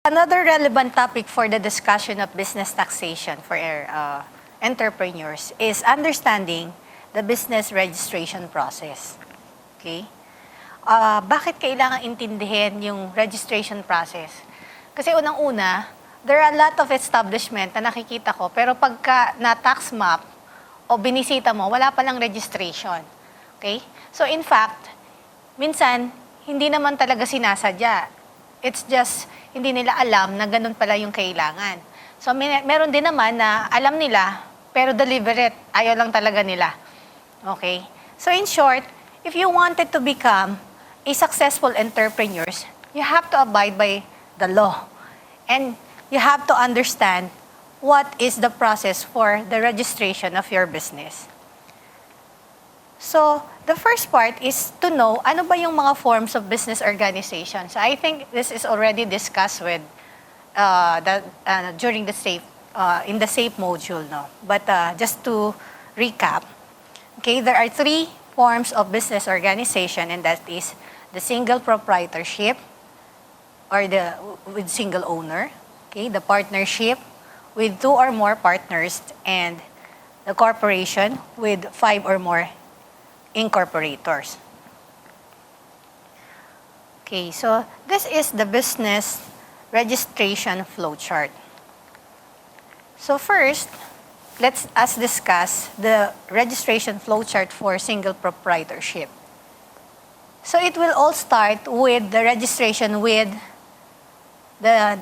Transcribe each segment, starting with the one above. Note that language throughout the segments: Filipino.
Another relevant topic for the discussion of business taxation for entrepreneurs is understanding the business registration process. Okay? Bakit kailangan intindihin yung registration process? Kasi unang-una, there are a lot of establishment na nakikita ko, pero pagka na-tax map o binisita mo, wala palang registration. Okay? So in fact, minsan, hindi naman talaga sinasadya. It's just, hindi nila alam na ganun pala yung kailangan. So meron din naman na alam nila, pero deliberate, ayaw lang talaga nila. Okay? So in short, if you wanted to become a successful entrepreneur, you have to abide by the law. And you have to understand what is the process for the registration of your business. So, the first part is to know ano ba yung mga forms of business organization. So, I think this is already discussed with during the SAFE, in the SAFE module, no? But just to recap, okay, there are 3 forms of business organization, and that is the single proprietorship, or with single owner, okay, the partnership with 2 or more partners, and the corporation with 5 or more incorporators. Okay, so this is the business registration flowchart. So first, let's discuss the registration flowchart for single proprietorship. So it will all start with the registration with the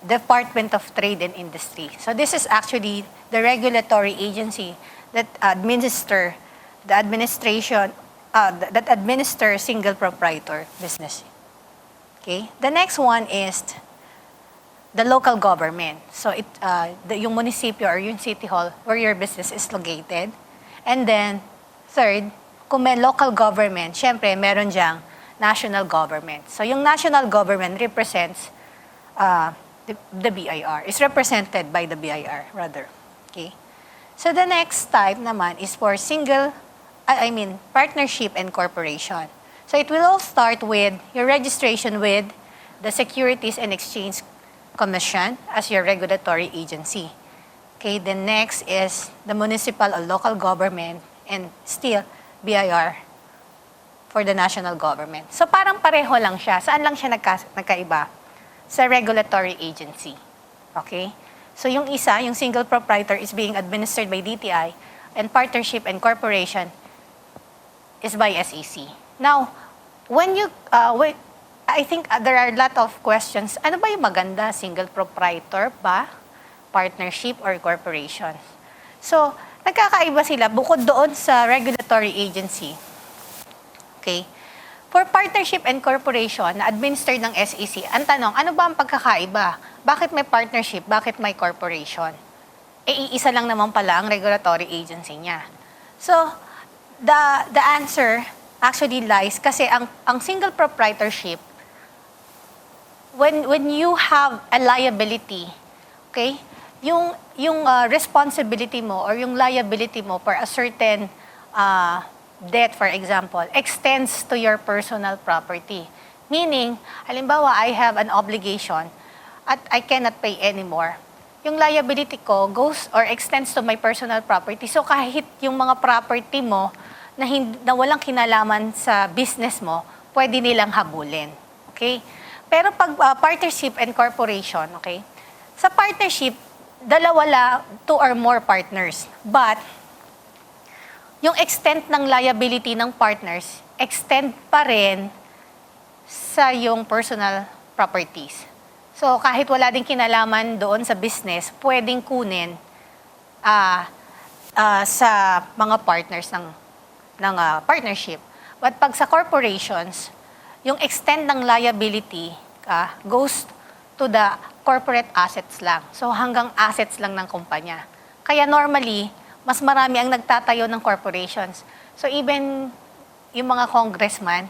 Department of Trade and Industry. So this is actually the regulatory agency that administers single proprietor business. Okay. The next one is the local government. So yung munisipyo or yung city hall where your business is located. And then third, kung may local government, syempre meron diyang national government. So yung national government represents the BIR, is represented by the BIR rather. Okay. So the next type naman is for partnership and corporation. So it will all start with your registration with the Securities and Exchange Commission as your regulatory agency. Okay, the next is the municipal or local government, and still BIR for the national government. So parang pareho lang siya. Saan lang siya nagkaiba? Sa regulatory agency. Okay? So yung isa, yung single proprietor is being administered by DTI, and partnership and corporation is by SEC. Now, when you, I think there are a lot of questions. Ano ba yung maganda? Single proprietor ba? Partnership or corporation? So, nagkakaiba sila bukod doon sa regulatory agency. Okay? For partnership and corporation na administered ng SEC, ang tanong, ano ba ang pagkakaiba? Bakit may partnership? Bakit may corporation? Iisa lang naman pala ang regulatory agency niya. So, the answer actually lies kasi ang single proprietorship, when you have a liability, okay, yung responsibility mo or yung liability mo for a certain debt, for example, extends to your personal property. Meaning, halimbawa, I have an obligation at I cannot pay anymore. Yung liability ko goes or extends to my personal property. So kahit yung mga property mo na walang kinalaman sa business mo, pwede nilang habulin. Okay? Pero pag partnership and corporation, okay? Sa partnership, 2 or more partners. But yung extent ng liability ng partners, extend pa rin sa yung personal properties. So, kahit wala din kinalaman doon sa business, pwedeng kunin sa mga partners ng partnership. But pag sa corporations, yung extent ng liability goes to the corporate assets lang. So, hanggang assets lang ng kumpanya. Kaya normally, mas marami ang nagtatayo ng corporations. So even yung mga congressman,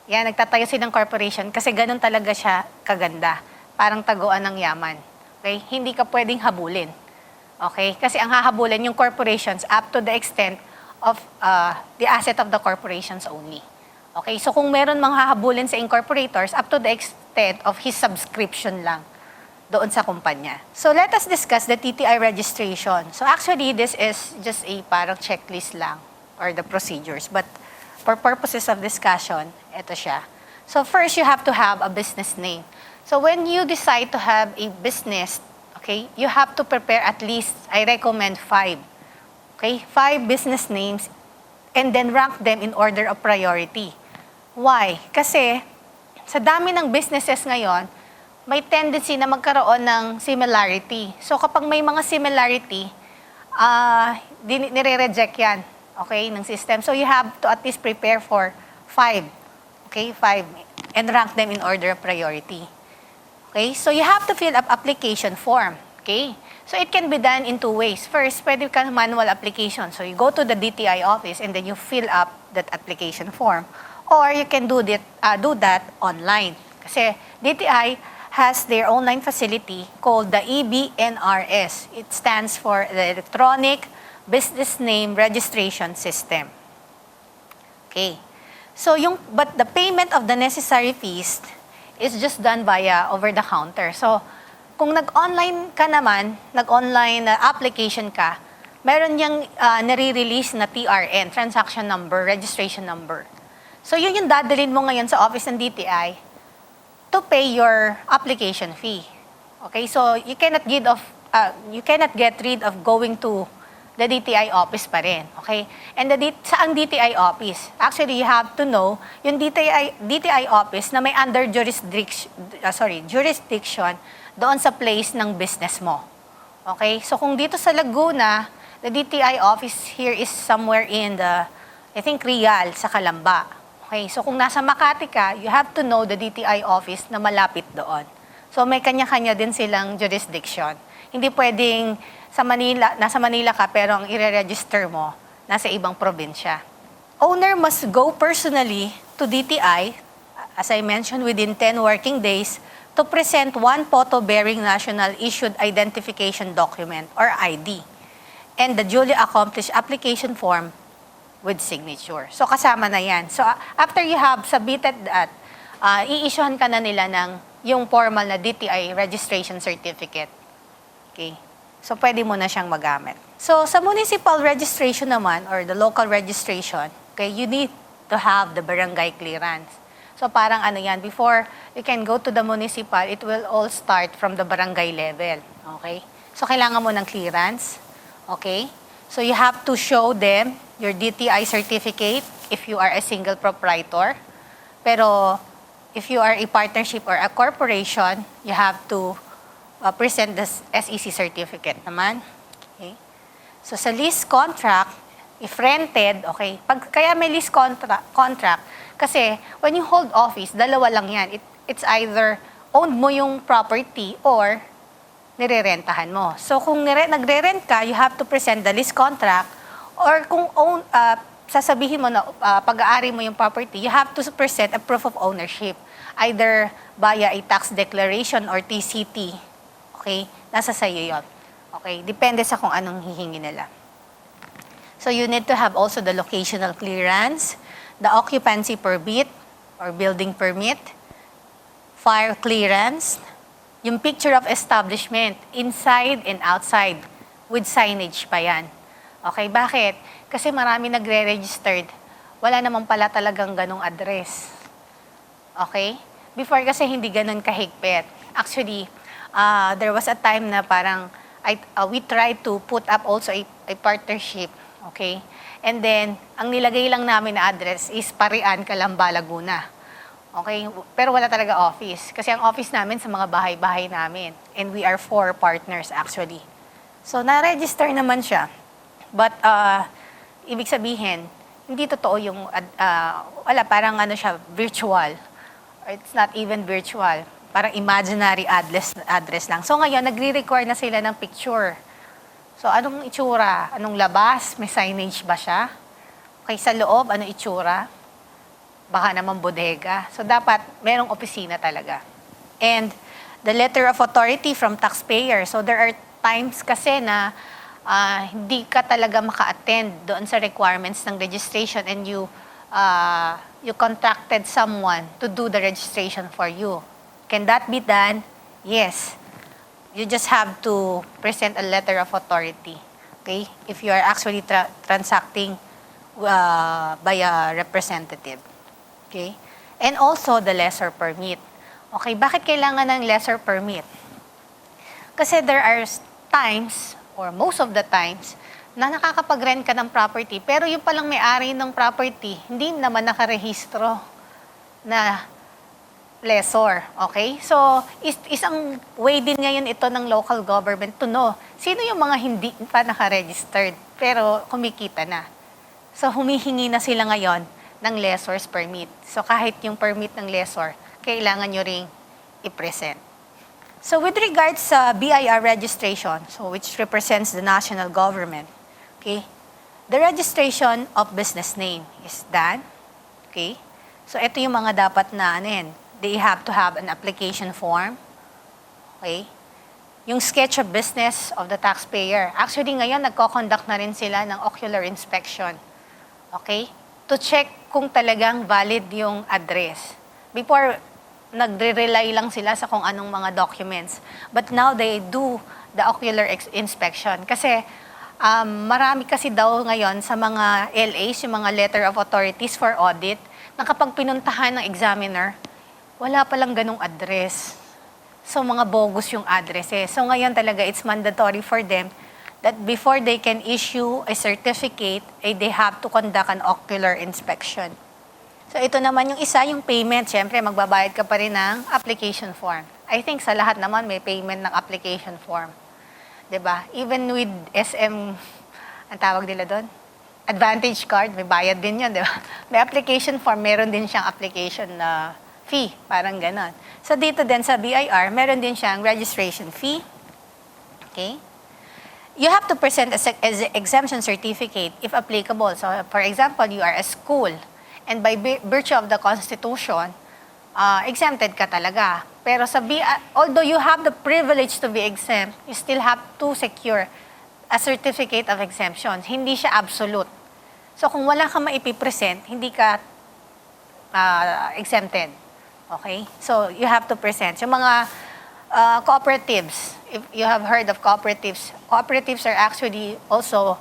nagtatayo sila ng corporation kasi ganun talaga siya kaganda. Parang taguan ng yaman. Okay? Hindi ka pwedeng habulin. Okay? Kasi ang hahabulin yung corporations up to the extent of the asset of the corporations only. Okay? So kung meron mang hahabulin sa incorporators, up to the extent of his subscription lang. doon sa kumpanya. So let us discuss the TTI registration. So actually, this is just a parang checklist lang or the procedures. But for purposes of discussion, ito siya. So first, you have to have a business name. So when you decide to have a business, okay, you have to prepare at least, I recommend 5. Okay, 5 business names and then rank them in order of priority. Why? Kasi sa dami ng businesses ngayon, may tendency na magkaroon ng similarity. So kapag may mga similarity, nire-reject yan, okay, ng system. So you have to at least prepare for 5, okay, 5, and rank them in order of priority. Okay, so you have to fill up application form, okay? So it can be done in 2 ways. First, pwede ka manual application. So you go to the DTI office and then you fill up that application form. Or you can do that online. Kasi DTI has their online facility called the EBNRS. It stands for the Electronic Business Name Registration System. Okay. So but the payment of the necessary fees is just done via over the counter. So kung nag-online ka naman, nag-online application ka, meron yung nare-release na TRN, transaction number, registration number. So yun yung dadalhin mo ngayon sa office ng DTI to pay your application fee. Okay, so you cannot get rid of going to the DTI office pa rin. Okay, and saan DTI office? Actually, you have to know yung DTI office na may under jurisdiction doon sa place ng business mo. Okay, so kung dito sa Laguna, the DTI office here is somewhere in I think Real sa Calamba. Okay, so kung nasa Makati ka, you have to know the DTI office na malapit doon. So may kanya-kanya din silang jurisdiction. Hindi pwedeng nasa Manila ka pero ang i-register mo nasa ibang probinsya. Owner must go personally to DTI, as I mentioned, within 10 working days to present 1 photo-bearing national issued identification document or ID and the duly accomplished application form with signature. So, kasama na yan. So, after you have submitted that, i-issuehan ka na nila ng yung formal na DTI registration certificate. Okay? So, pwede mo na siyang magamit. So, sa municipal registration naman, or the local registration, okay, you need to have the barangay clearance. So, parang ano yan, before you can go to the municipal, it will all start from the barangay level. Okay? So, kailangan mo ng clearance. Okay? So, you have to show them your DTI certificate if you are a single proprietor. Pero if you are a partnership or a corporation, you have to present the SEC certificate naman. Okay? So sa lease contract, if rented, okay, kaya may lease contract, kasi when you hold office, dalawa lang yan. It's either owned mo yung property or nirerentahan mo. So kung nagre-rent ka, you have to present the lease contract. Or kung sasabihin mo na pag-aari mo yung property, you have to present a proof of ownership, either via a tax declaration or TCT. Okay? Nasa sa'yo yun. Okay? Depende sa kung anong hihingi nila. So you need to have also the locational clearance, the occupancy permit or building permit, fire clearance, yung picture of establishment, inside and outside, with signage pa yan. Okay, bakit? Kasi marami nagre-registered. Wala naman pala talagang ganong address. Okay? Before kasi hindi ganon kahigpit. Actually, there was a time na parang we tried to put up also a partnership. Okay? And then, ang nilagay lang namin na address is Parian, Calamba, Laguna. Okay? Pero wala talaga office. Kasi ang office namin sa mga bahay-bahay namin. And we are 4 partners actually. So, na-register naman siya. But, ibig sabihin, hindi totoo yung, parang ano siya, virtual. Or it's not even virtual. Parang imaginary address lang. So ngayon, nagre-require na sila ng picture. So anong itsura? Anong labas? May signage ba siya? Okay, sa loob, anong itsura? Baka naman bodega. So dapat merong opisina talaga. And the letter of authority from taxpayer. So there are times kasi na hindi ka talaga maka-attend doon sa requirements ng registration and you contracted someone to do the registration for you. Can that be done? Yes. you just have to present a letter of authority, okay? If you are actually transacting by a representative, okay? And also the lesser permit. Okay, bakit kailangan ng lesser permit? Kasi there are times, or most of the times, na nakakapag-rent ka ng property, pero yung palang may-ari ng property, hindi naman nakarehistro na lessor, okay? So, isang way din ngayon ito ng local government to know sino yung mga hindi pa nakaregistered, pero kumikita na. So, humihingi na sila ngayon ng lessor's permit. So, kahit yung permit ng lessor, kailangan nyo ring i-present. So, with regards sa BIR registration, so which represents the national government, okay, the registration of business name is done, okay? So, ito yung mga dapat na, they have to have an application form, okay? Yung sketch of business of the taxpayer. Actually, ngayon, nagko-conduct na rin sila ng ocular inspection, okay? To check kung talagang valid yung address. Before, nagre-rely lang sila sa kung anong mga documents. But now, they do the ocular inspection. Kasi, marami kasi daw ngayon sa mga LAs, yung mga letter of authorities for audit, na kapag pinuntahan ng examiner, wala palang ganong address. So, mga bogus yung addresses. So, ngayon talaga, it's mandatory for them that before they can issue a certificate, they have to conduct an ocular inspection. So, ito naman yung isa, yung payment. Siyempre, magbabayad ka pa rin ng application form. I think sa lahat naman may payment ng application form. 'Di ba? Even with SM, ang tawag nila doon, Advantage card, may bayad din yun, 'di ba? May application form, meron din siyang application na fee, parang ganon. So dito din sa BIR, meron din siyang registration fee. Okay? You have to present as exemption certificate if applicable. So for example, you are a school and by virtue of the Constitution, exempted ka talaga. Pero sa although you have the privilege to be exempt, you still have to secure a certificate of exemption. Hindi siya absolute. So kung wala kang maipipresent, hindi ka exempted. Okay? So you have to present. Yung mga cooperatives, if you have heard of cooperatives, cooperatives are actually also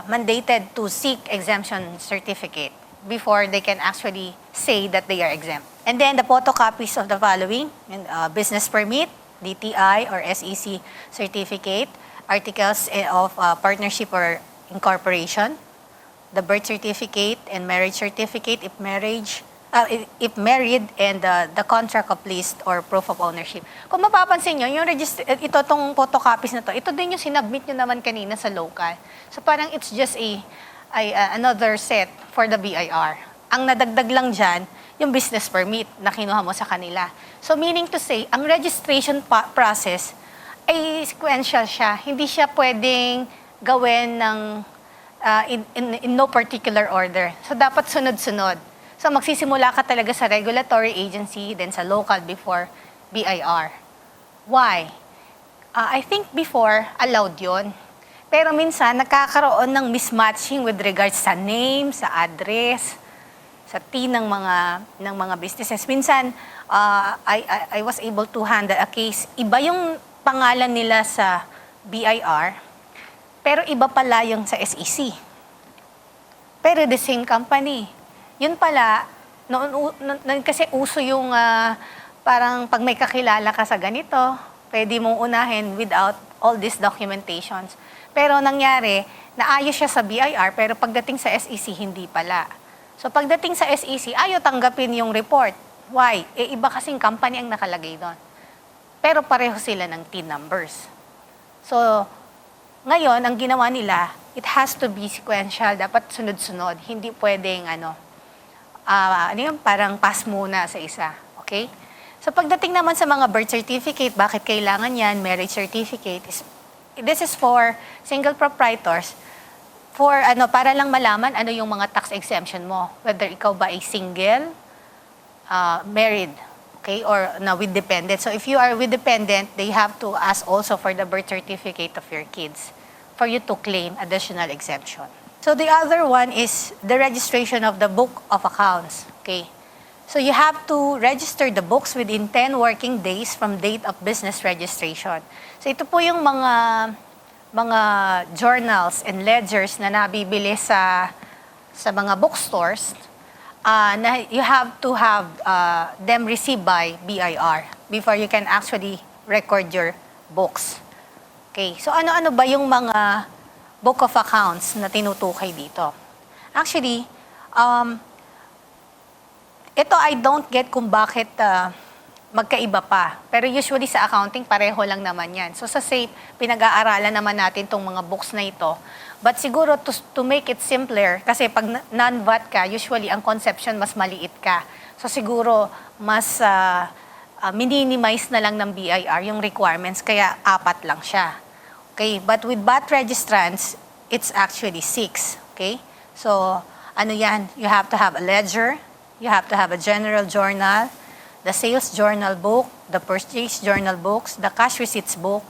mandated to seek exemption certificate before they can actually say that they are exempt. And then the photocopies of the following, business permit, DTI or SEC certificate, articles of partnership or incorporation, the birth certificate and marriage certificate if if married, and the contract of lease or proof of ownership. Kung mapapansin nyo, yung itong photocopies na to, ito din yung sinubmit nyo naman kanina sa local. So parang it's just another set for the BIR. Ang nadagdag lang dyan, yung business permit na kinuha mo sa kanila. So meaning to say, ang registration process ay sequential siya. Hindi siya pwedeng gawin ng in no particular order. So dapat sunod-sunod. So magsisimula ka talaga sa regulatory agency, then sa local before BIR. Why? I think before, allowed yon. Pero minsan, nagkakaroon ng mismatching with regards sa name, sa address, sa TIN ng mga businesses. Minsan, I was able to handle a case. Iba yung pangalan nila sa BIR, pero iba pala yung sa SEC. Pero the same company. Yun pala, noon kasi uso yung parang pag may kakilala ka sa ganito, pwede mong unahin without all these documentations. Pero nangyari, naayos siya sa BIR, pero pagdating sa SEC, hindi pala. So pagdating sa SEC, ayaw tanggapin yung report. Why? Iba kasing company ang nakalagay doon. Pero pareho sila ng TIN numbers. So, ngayon, ang ginawa nila, it has to be sequential. Dapat sunod-sunod. Hindi pwedeng, parang pass muna sa isa. Okay? So, pagdating naman sa mga birth certificate, bakit kailangan yan? Marriage certificate. This is for single proprietors. For, para lang malaman ano yung mga tax exemption mo. Whether ikaw ba ay single, married, okay, or with dependent. So if you are with dependent, they have to ask also for the birth certificate of your kids for you to claim additional exemption. So the other one is the registration of the book of accounts. Okay. So you have to register the books within 10 working days from date of business registration. So ito po yung mga journals and ledgers na nabibili sa mga bookstores na you have to have them received by BIR before you can actually record your books. Okay, so ano-ano ba yung mga book of accounts na tinutukoy dito? Actually, ito I don't get kung bakit magkaiba pa. Pero usually sa accounting, pareho lang naman yan. So sa SAFE, pinag-aaralan naman natin itong mga books na ito. But siguro to make it simpler, kasi pag non-VAT ka, usually ang conception mas maliit ka. So siguro mas minimize na lang ng BIR yung requirements, kaya 4 lang siya. Okay, but with VAT registrants, it's actually 6. Okay, so ano yan? You have to have a ledger, you have to have a general journal, the sales journal book, the purchase journal books, the cash receipts book,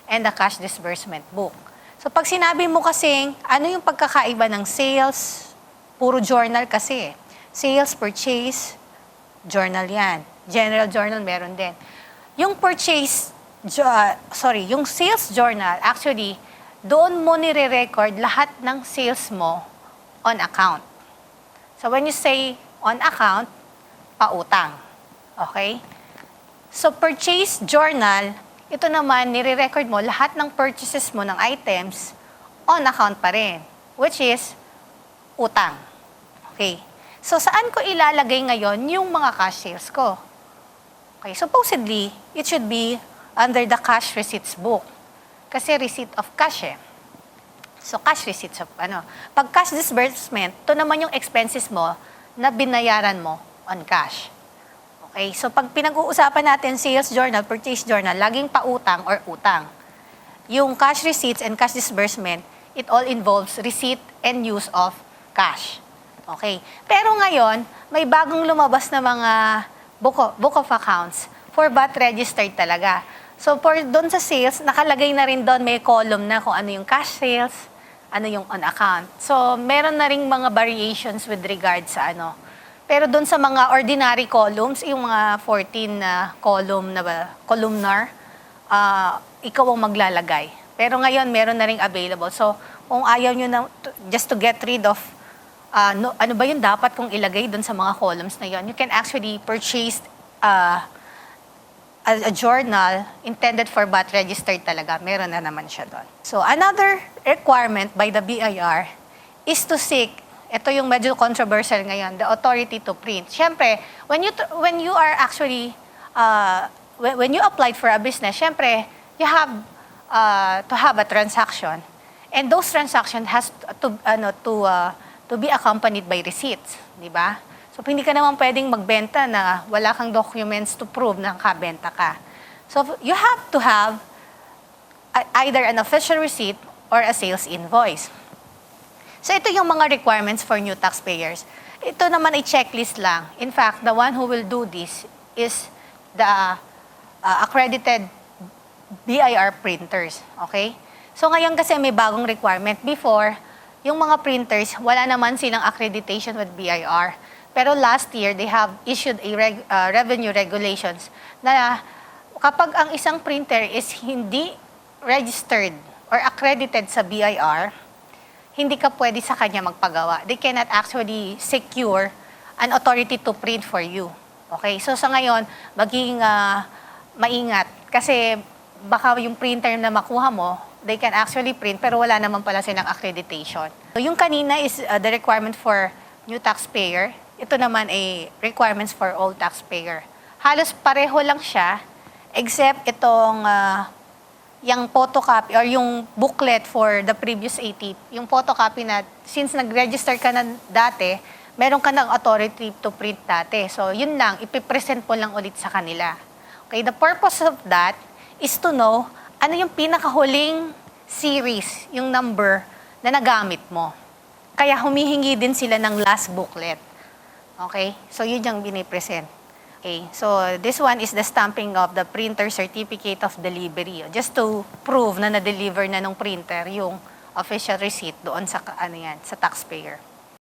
and the cash disbursement book. So pag sinabi mo kasing, ano yung pagkakaiba ng sales, puro journal kasi. Sales, purchase, journal yan. General journal meron din. Yung yung sales journal, actually, doon mo nire-record lahat ng sales mo on account. So when you say on account, pautang. Okay? So purchase journal, ito naman, nire-record mo lahat ng purchases mo ng items on account pa rin, which is utang. Okay? So saan ko ilalagay ngayon yung mga cash sales ko? Okay, supposedly, it should be under the cash receipts book. Kasi receipt of cash eh. So cash receipts of Pag cash disbursement, ito naman yung expenses mo na binayaran mo on cash. Okay, so pag pinag-uusapan natin sales journal, purchase journal, laging pautang or utang. Yung cash receipts and cash disbursement, it all involves receipt and use of cash. Okay, pero ngayon, may bagong lumabas na mga book of accounts for VAT registered talaga. So doon sa sales, nakalagay na rin doon, may column na kung ano yung cash sales, ano yung on account. So meron na rin mga variations with regard sa Pero doon sa mga ordinary columns, yung mga 14 na columnar, ikaw ang maglalagay. Pero ngayon, meron na rin available. So kung ayaw nyo na, just to get rid of, ano ba yung dapat kong ilagay doon sa mga columns na yun, you can actually purchase a journal intended for VAT registered talaga. Meron na naman siya doon. So another requirement by the BIR is to seek, ito yung medyo controversial ngayon, the authority to print. Siyempre, when you are actually, when you applied for a business, siyempre, you have to have a transaction. And those transactions has to be accompanied by receipts, di ba? So, hindi ka naman pwedeng magbenta na wala kang documents to prove na nakabenta ka. So, you have to have either an official receipt or a sales invoice. So, ito yung mga requirements for new taxpayers. Ito naman ay checklist lang. In fact, the one who will do this is the accredited BIR printers. Okay? So, ngayon kasi may bagong requirement. Before, yung mga printers, wala naman silang accreditation with BIR. Pero last year, they have issued a revenue regulations na kapag ang isang printer is hindi registered or accredited sa BIR, hindi ka pwede sa kanya magpagawa. They cannot actually secure an authority to print for you. Okay? So sa ngayon, maging maingat. Kasi baka yung printer na makuha mo, they can actually print pero wala naman pala silang accreditation. So yung kanina is the requirement for new taxpayer. Ito naman ay requirements for old taxpayer. Halos pareho lang siya, except itong yung photocopy or yung booklet for the previous 80, yung photocopy na since nag-register ka na dati, meron ka ng authority to print dati. So yun lang, ipipresent mo lang ulit sa kanila. Okay, the purpose of that is to know ano yung pinakahuling series, yung number na nagamit mo. Kaya humihingi din sila ng last booklet. Okay? So, yun yung binipresent. Okay? So, this one is the stamping of the printer certificate of delivery. Just to prove na na-deliver na ng printer yung official receipt doon sa, sa taxpayer.